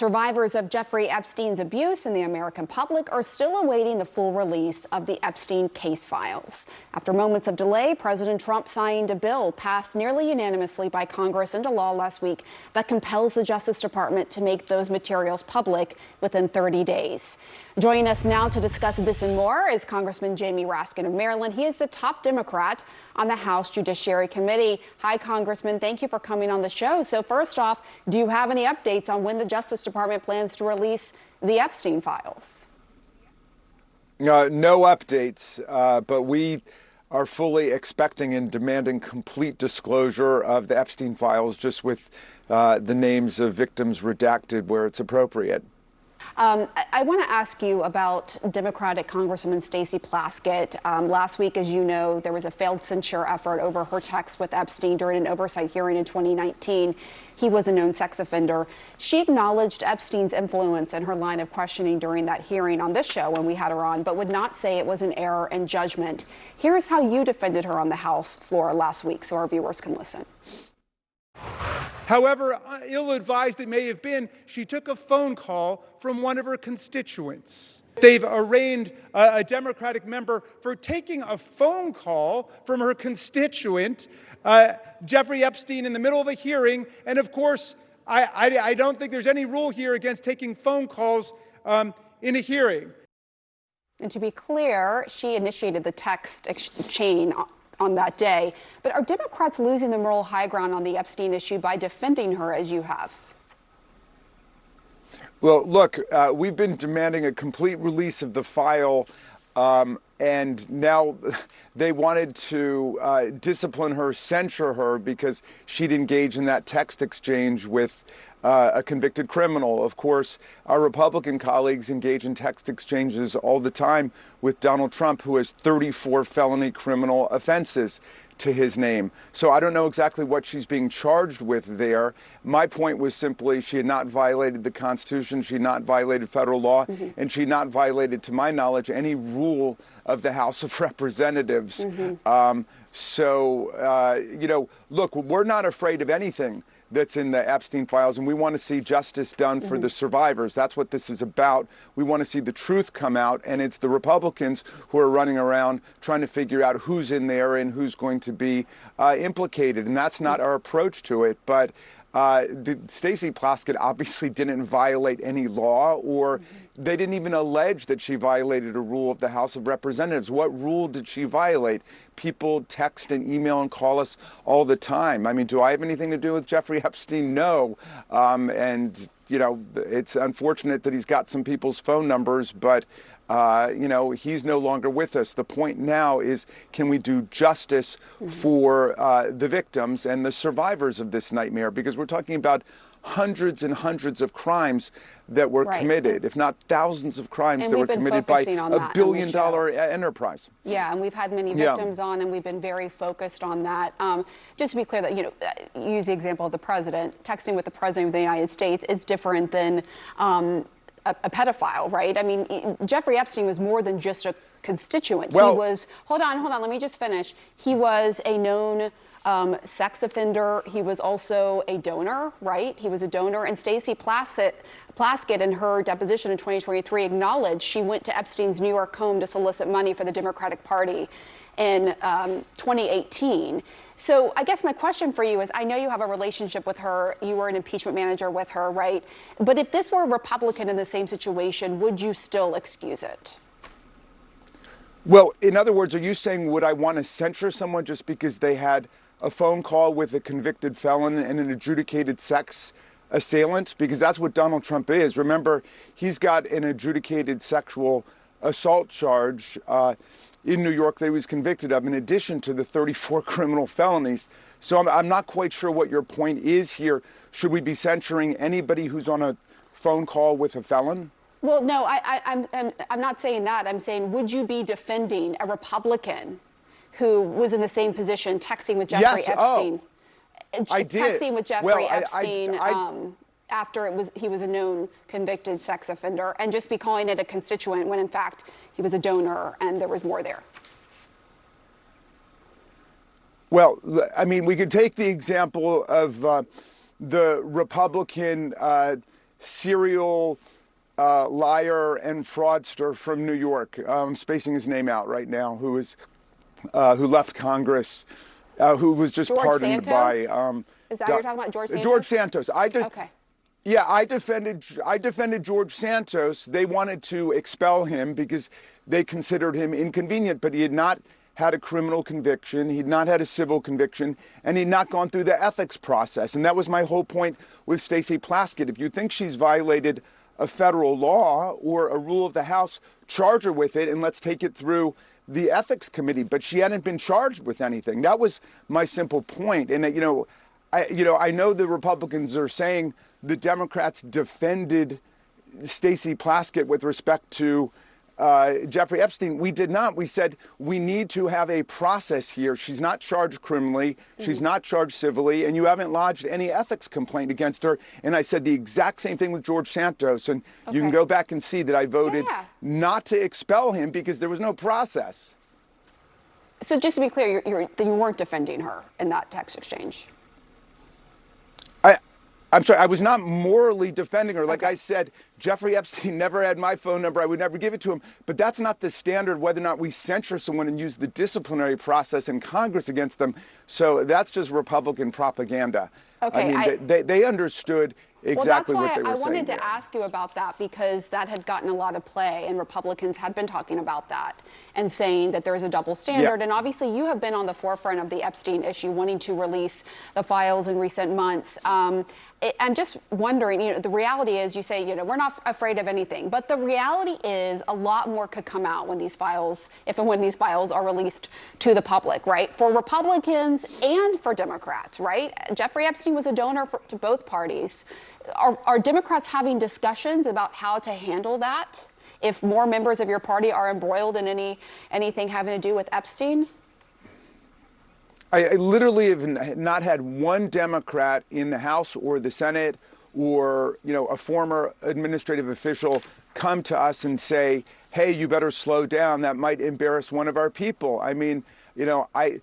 Survivors of Jeffrey Epstein's abuse and the American public are still awaiting the full release of the Epstein case files. After moments of delay, President Trump signed a bill passed nearly unanimously by Congress into law last week that compels the Justice Department to make those materials public within 30 days. Joining us now to discuss this and more is Congressman Jamie Raskin of Maryland. He is the top Democrat on the House Judiciary Committee. Hi, Congressman. Thank you for coming on the show. So first off, do you have any updates on when the Justice Department plans to release the Epstein files? No updates, but we are fully expecting and demanding complete disclosure of the Epstein files, just with the names of victims redacted where it's appropriate. I want to ask you about Democratic Congresswoman Stacey Plaskett. Last week, as you know, there was a failed censure effort over her text with Epstein during an oversight hearing in 2019. He was a known sex offender. She acknowledged Epstein's influence in her line of questioning during that hearing on this show when we had her on, but would not say it was an error in judgment. Here's how you defended her on the House floor last week so our viewers can listen. However ill-advised it may have been, she took a phone call from one of her constituents. They've arraigned a Democratic member for taking a phone call from her constituent, Jeffrey Epstein, in the middle of a hearing. And of course, I don't think there's any rule here against taking phone calls in a hearing. And to be clear, she initiated the text chain on that day. But are Democrats losing the moral high ground on the Epstein issue by defending her as you have? Well, look, we've been demanding a complete release of the file, and now they wanted to discipline her, censure her, because she'd engaged in that text exchange with a convicted criminal. Of course, our Republican colleagues engage in text exchanges all the time with Donald Trump, who has 34 felony criminal offenses to his name. So I don't know exactly what she's being charged with there. My point was simply she had not violated the Constitution, she had not violated federal law, and she had not violated, to my knowledge, any rule of the House of Representatives. Look, we're not afraid of anything that's in the Epstein files, and we want to see justice done for the survivors. That's what this is about. We want to see the truth come out, and it's the Republicans who are running around trying to figure out who's in there and who's going to be implicated, and that's not our approach to it. But Stacey Plaskett obviously didn't violate any law, or they didn't even allege that she violated a rule of the House of Representatives. What rule did she violate? People text and email and call us all the time. I mean, do I have anything to do with Jeffrey Epstein? No. And, you know, it's unfortunate that he's got some people's phone numbers, but he's no longer with us. The point now is, can we do justice for the victims and the survivors of this nightmare? Because we're talking about hundreds and hundreds of crimes that were committed, if not thousands of crimes that were committed by a billion-dollar enterprise. Yeah, and we've had many victims on, and we've been very focused on that. Just to be clear, that use the example of the president. Texting with the president of the United States is different than a pedophile, right? I mean, Jeffrey Epstein was more than just a constituent. Well, he was, hold on, let me just finish. He was a known sex offender. He was also a donor, right? He was a donor. And Stacey Plaskett, in her deposition in 2023, acknowledged she went to Epstein's New York home to solicit money for the Democratic Party in 2018. So I guess my question for you is, I know you have a relationship with her. You were an impeachment manager with her, right? But if this were a Republican in the same situation, would you still excuse it? Well, in other words, are you saying, would I want to censure someone just because they had a phone call with a convicted felon and an adjudicated sex assailant? Because that's what Donald Trump is. Remember, he's got an adjudicated sexual assault charge in New York that he was convicted of, in addition to the 34 criminal felonies. So I'm not quite sure what your point is here. Should we be censuring anybody who's on a phone call with a felon? Well, no, I'm not saying that. I'm saying, would you be defending a Republican who was in the same position, texting with Jeffrey Epstein? I did. Texting with Jeffrey Epstein after he was a known convicted sex offender, and just be calling it a constituent when in fact he was a donor and there was more there. Well, I mean, we could take the example of the Republican serial liar and fraudster from New York. I'm spacing his name out right now, who left Congress, who was just George pardoned Santos? by. Is that what you're talking about, George Santos? George Santos. Okay. Yeah, I defended George Santos. They wanted to expel him because they considered him inconvenient, but he had not had a criminal conviction, he'd not had a civil conviction, and he'd not gone through the ethics process. And that was my whole point with Stacey Plaskett. If you think she's violated a federal law or a rule of the House, charge her with it and let's take it through the ethics committee. But she hadn't been charged with anything. That was my simple point. And I know the Republicans are saying the Democrats defended Stacey Plaskett with respect to Jeffrey Epstein. We did not. We said we need to have a process here. She's not charged criminally. She's not charged civilly. And you haven't lodged any ethics complaint against her. And I said the exact same thing with George Santos. And you can go back and see that I voted not to expel him because there was no process. So just to be clear, you weren't defending her in that text exchange. I'm sorry, I was not morally defending her. Like I said, Jeffrey Epstein never had my phone number. I would never give it to him. But that's not the standard whether or not we censure someone and use the disciplinary process in Congress against them. So that's just Republican propaganda. Okay, I mean, they understood exactly what they were saying. Well, that's why I wanted to ask you about that, because that had gotten a lot of play and Republicans had been talking about that and saying that there's a double standard. Yeah. And obviously you have been on the forefront of the Epstein issue, wanting to release the files in recent months. I'm just wondering, the reality is, you say, we're not afraid of anything, but the reality is a lot more could come out when these files, if and when these files are released to the public, right? For Republicans and for Democrats, right? Jeffrey Epstein was a donor to both parties. Are Democrats having discussions about how to handle that if more members of your party are embroiled in anything having to do with Epstein? I literally have not had one Democrat in the House or the Senate or, a former administrative official come to us and say, hey, you better slow down. That might embarrass one of our people. I mean, Larry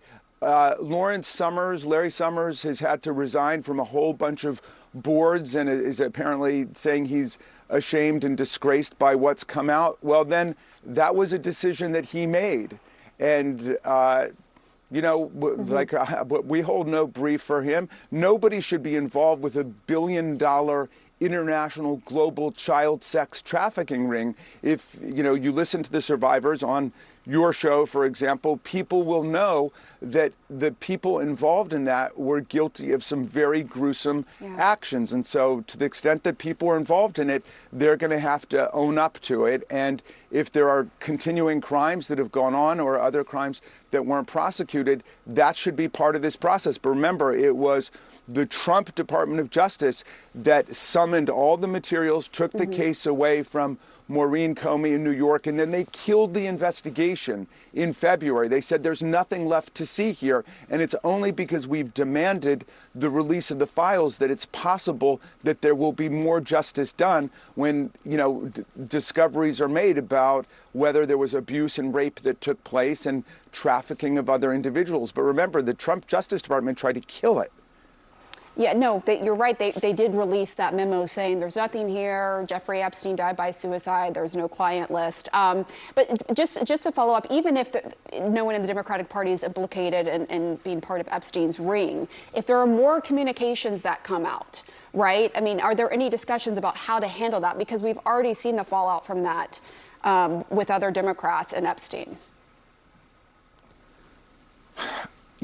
Summers has had to resign from a whole bunch of boards and is apparently saying he's ashamed and disgraced by what's come out. Well, then that was a decision that he made. And, we hold no brief for him. Nobody should be involved with $1 billion international global child sex trafficking ring. If, you listen to the survivors on your show, for example, people will know that the people involved in that were guilty of some very gruesome actions. And so to the extent that people are involved in it, they're going to have to own up to it. And if there are continuing crimes that have gone on or other crimes that weren't prosecuted, that should be part of this process. But remember, it was the Trump Department of Justice that summoned all the materials, took the case away from Maureen Comey in New York, and then they killed the investigation in February. They said there's nothing left to see here, and it's only because we've demanded the release of the files that it's possible that there will be more justice done when, discoveries are made about whether there was abuse and rape that took place and trafficking of other individuals. But remember, the Trump Justice Department tried to kill it. Yeah, no, you're right. They did release that memo saying there's nothing here. Jeffrey Epstein died by suicide. There's no client list. But just to follow up, even if no one in the Democratic Party is implicated in being part of Epstein's ring, if there are more communications that come out, right? I mean, are there any discussions about how to handle that? Because we've already seen the fallout from that with other Democrats and Epstein.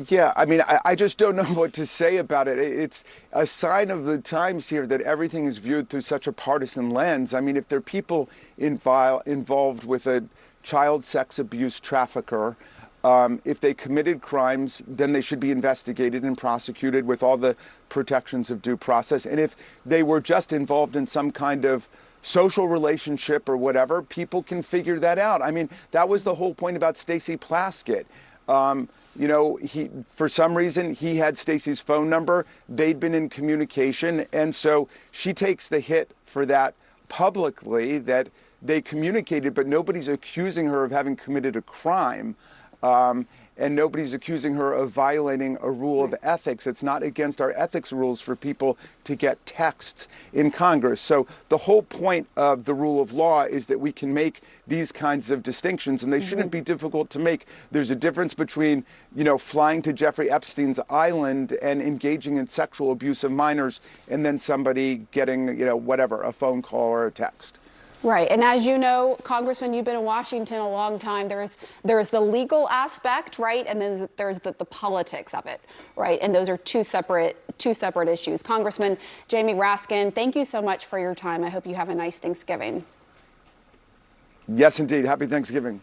Yeah, I mean, I just don't know what to say about it. It's a sign of the times here that everything is viewed through such a partisan lens. I mean, if there are people involved with a child sex abuse trafficker, if they committed crimes, then they should be investigated and prosecuted with all the protections of due process. And if they were just involved in some kind of social relationship or whatever, people can figure that out. I mean, that was the whole point about Stacey Plaskett. For some reason, he had Stacey's phone number. They'd been in communication. And so she takes the hit for that publicly, that they communicated, but nobody's accusing her of having committed a crime. and nobody's accusing her of violating a rule of ethics. It's not against our ethics rules for people to get texts in Congress. So the whole point of the rule of law is that we can make these kinds of distinctions, and they shouldn't be difficult to make. There's a difference between, flying to Jeffrey Epstein's island and engaging in sexual abuse of minors, and then somebody getting, a phone call or a text. Right. And as you know, Congressman, you've been in Washington a long time. There's the legal aspect, right? And then there's the politics of it, right? And those are two separate issues. Congressman Jamie Raskin, thank you so much for your time. I hope you have a nice Thanksgiving. Yes, indeed. Happy Thanksgiving.